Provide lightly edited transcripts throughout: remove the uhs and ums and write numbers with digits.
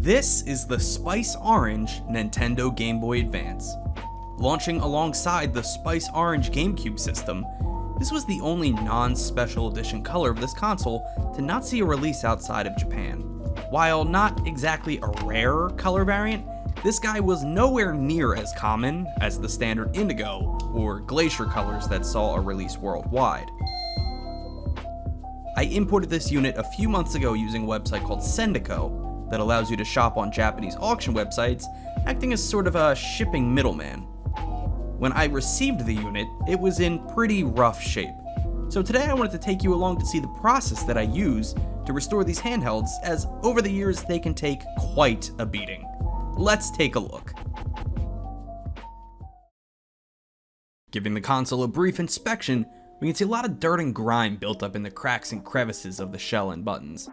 This is the Spice Orange Nintendo Game Boy Advance. Launching alongside the Spice Orange GameCube system, this was the only non-special edition color of this console to not see a release outside of Japan. While not exactly a rare color variant, this guy was nowhere near as common as the standard indigo or glacier colors that saw a release worldwide. I imported this unit a few months ago using a website called Sendico that allows you to shop on Japanese auction websites, acting as sort of a shipping middleman. When I received the unit, it was in pretty rough shape. So today I wanted to take you along to see the process that I use to restore these handhelds, as over the years they can take quite a beating. Let's take a look. Giving the console a brief inspection, we can see a lot of dirt and grime built up in the cracks and crevices of the shell and buttons.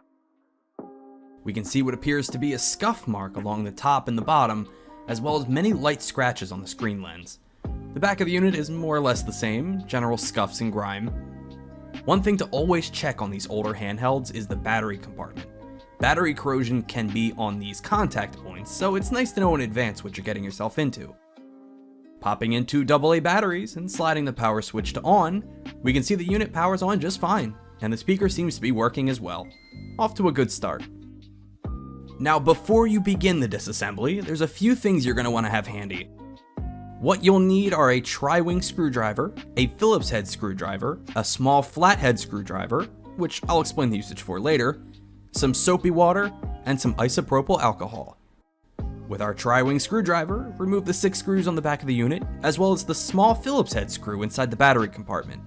We can see what appears to be a scuff mark along the top and the bottom, as well as many light scratches on the screen lens. The back of the unit is more or less the same, general scuffs and grime. One thing to always check on these older handhelds is the battery compartment. Battery corrosion can be on these contact points, so it's nice to know in advance what you're getting yourself into. Popping in two AA batteries and sliding the power switch to on, we can see the unit powers on just fine, and the speaker seems to be working as well. Off to a good start. Now, before you begin the disassembly, there's a few things you're going to want to have handy. What you'll need are a tri-wing screwdriver, a Phillips head screwdriver, a small flathead screwdriver, which I'll explain the usage for later, some soapy water, and some isopropyl alcohol. With our tri-wing screwdriver, remove the 6 screws on the back of the unit, as well as the small Phillips head screw inside the battery compartment.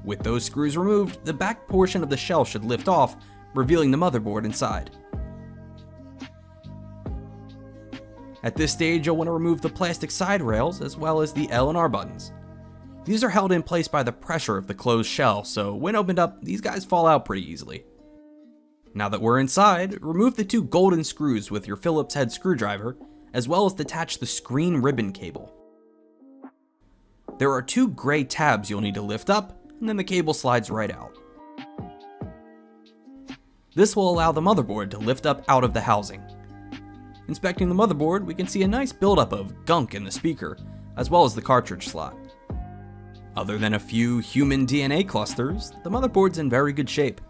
With those screws removed, the back portion of the shell should lift off, revealing the motherboard inside. At this stage, you'll want to remove the plastic side rails as well as the L and R buttons. These are held in place by the pressure of the closed shell, so when opened up, these guys fall out pretty easily. Now that we're inside, remove the 2 golden screws with your Phillips head screwdriver, as well as detach the screen ribbon cable. There are 2 gray tabs you'll need to lift up, and then the cable slides right out. This will allow the motherboard to lift up out of the housing. Inspecting the motherboard, we can see a nice buildup of gunk in the speaker, as well as the cartridge slot. Other than a few human DNA clusters, the motherboard's in very good shape.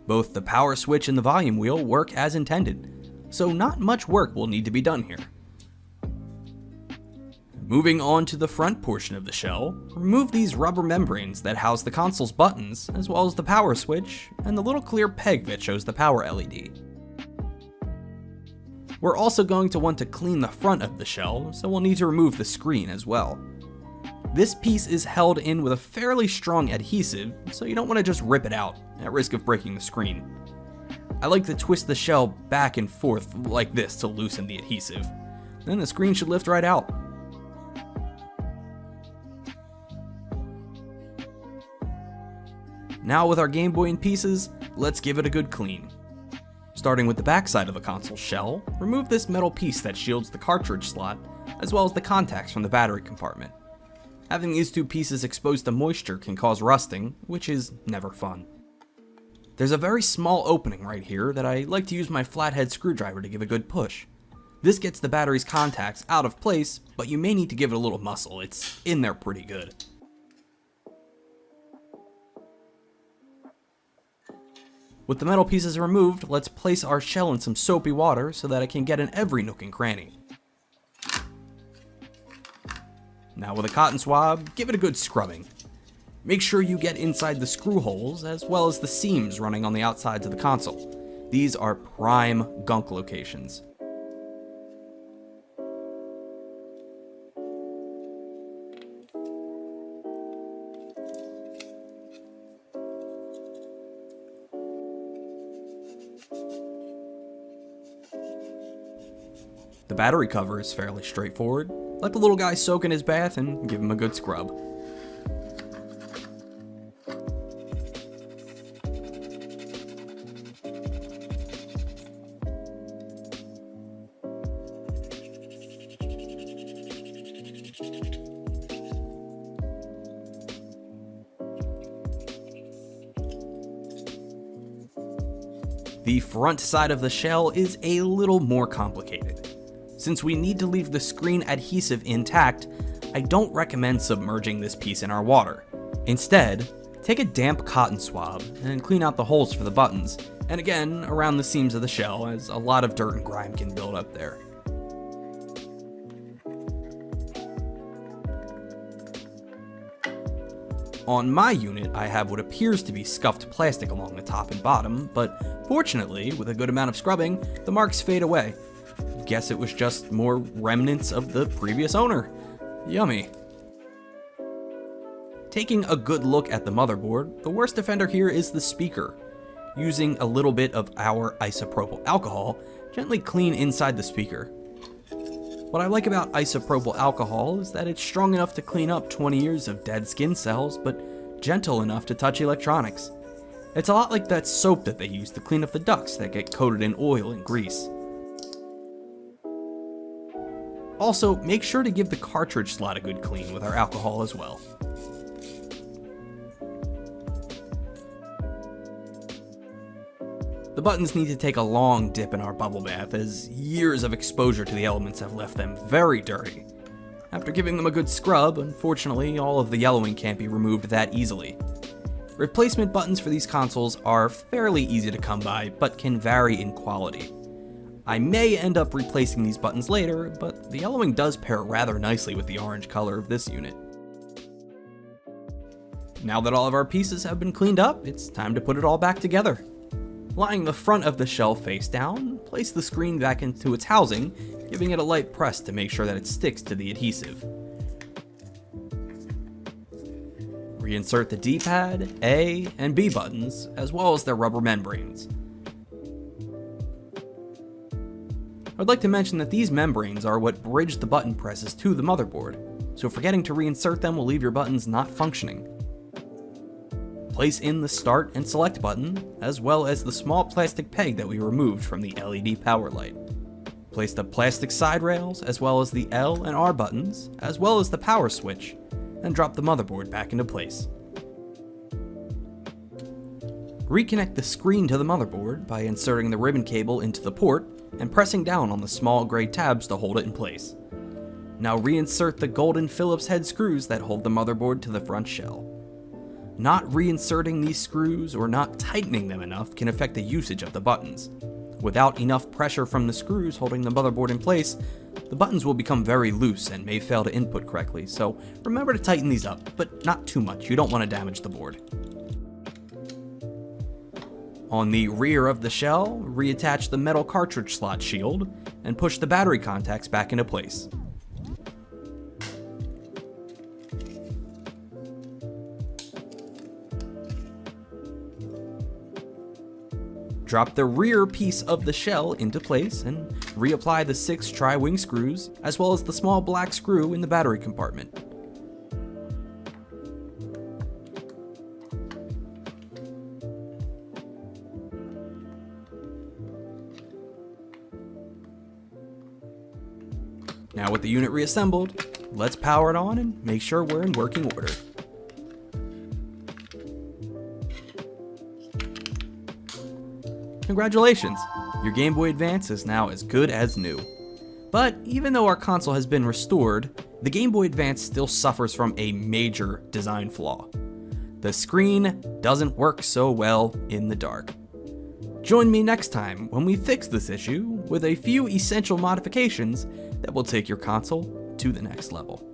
Both the power switch and the volume wheel work as intended, so not much work will need to be done here. Moving on to the front portion of the shell, remove these rubber membranes that house the console's buttons, as well as the power switch, and the little clear peg that shows the power LED. We're also going to want to clean the front of the shell, so we'll need to remove the screen as well. This piece is held in with a fairly strong adhesive, so you don't want to just rip it out, at risk of breaking the screen. I like to twist the shell back and forth like this to loosen the adhesive. Then the screen should lift right out. Now with our Game Boy in pieces, let's give it a good clean. Starting with the back side of the console shell, remove this metal piece that shields the cartridge slot, as well as the contacts from the battery compartment. Having these 2 pieces exposed to moisture can cause rusting, which is never fun. There's a very small opening right here that I like to use my flathead screwdriver to give a good push. This gets the battery's contacts out of place, but you may need to give it a little muscle, it's in there pretty good. With the metal pieces removed, let's place our shell in some soapy water so that it can get in every nook and cranny. Now with a cotton swab, give it a good scrubbing. Make sure you get inside the screw holes as well as the seams running on the outsides of the console. These are prime gunk locations. The battery cover is fairly straightforward. Let the little guy soak in his bath and give him a good scrub. The front side of the shell is a little more complicated. Since we need to leave the screen adhesive intact, I don't recommend submerging this piece in our water. Instead, take a damp cotton swab and clean out the holes for the buttons, and again, around the seams of the shell, as a lot of dirt and grime can build up there. On my unit, I have what appears to be scuffed plastic along the top and bottom, but fortunately, with a good amount of scrubbing, the marks fade away. Guess it was just more remnants of the previous owner. Yummy. Taking a good look at the motherboard, the worst offender here is the speaker. Using a little bit of our isopropyl alcohol, gently clean inside the speaker. What I like about isopropyl alcohol is that it's strong enough to clean up 20 years of dead skin cells, but gentle enough to touch electronics. It's a lot like that soap that they use to clean up the ducts that get coated in oil and grease. Also, make sure to give the cartridge slot a good clean with our alcohol as well. The buttons need to take a long dip in our bubble bath, as years of exposure to the elements have left them very dirty. After giving them a good scrub, unfortunately, all of the yellowing can't be removed that easily. Replacement buttons for these consoles are fairly easy to come by, but can vary in quality. I may end up replacing these buttons later, but the yellowing does pair rather nicely with the orange color of this unit. Now that all of our pieces have been cleaned up, it's time to put it all back together. Lying the front of the shell face down, place the screen back into its housing, giving it a light press to make sure that it sticks to the adhesive. Reinsert the D-pad, A, and B buttons, as well as their rubber membranes. I'd like to mention that these membranes are what bridge the button presses to the motherboard, so forgetting to reinsert them will leave your buttons not functioning. Place in the start and select button, as well as the small plastic peg that we removed from the LED power light. Place the plastic side rails, as well as the L and R buttons, as well as the power switch, and drop the motherboard back into place. Reconnect the screen to the motherboard by inserting the ribbon cable into the port and pressing down on the small gray tabs to hold it in place. Now reinsert the golden Phillips head screws that hold the motherboard to the front shell. Not reinserting these screws or not tightening them enough can affect the usage of the buttons. Without enough pressure from the screws holding the motherboard in place, the buttons will become very loose and may fail to input correctly, so remember to tighten these up, but not too much. You don't want to damage the board. On the rear of the shell, reattach the metal cartridge slot shield and push the battery contacts back into place. Drop the rear piece of the shell into place and reapply the 6 tri-wing screws, as well as the small black screw in the battery compartment. Now with the unit reassembled, let's power it on and make sure we're in working order. Congratulations! Your Game Boy Advance is now as good as new. But even though our console has been restored, the Game Boy Advance still suffers from a major design flaw. The screen doesn't work so well in the dark. Join me next time when we fix this issue with a few essential modifications that will take your console to the next level.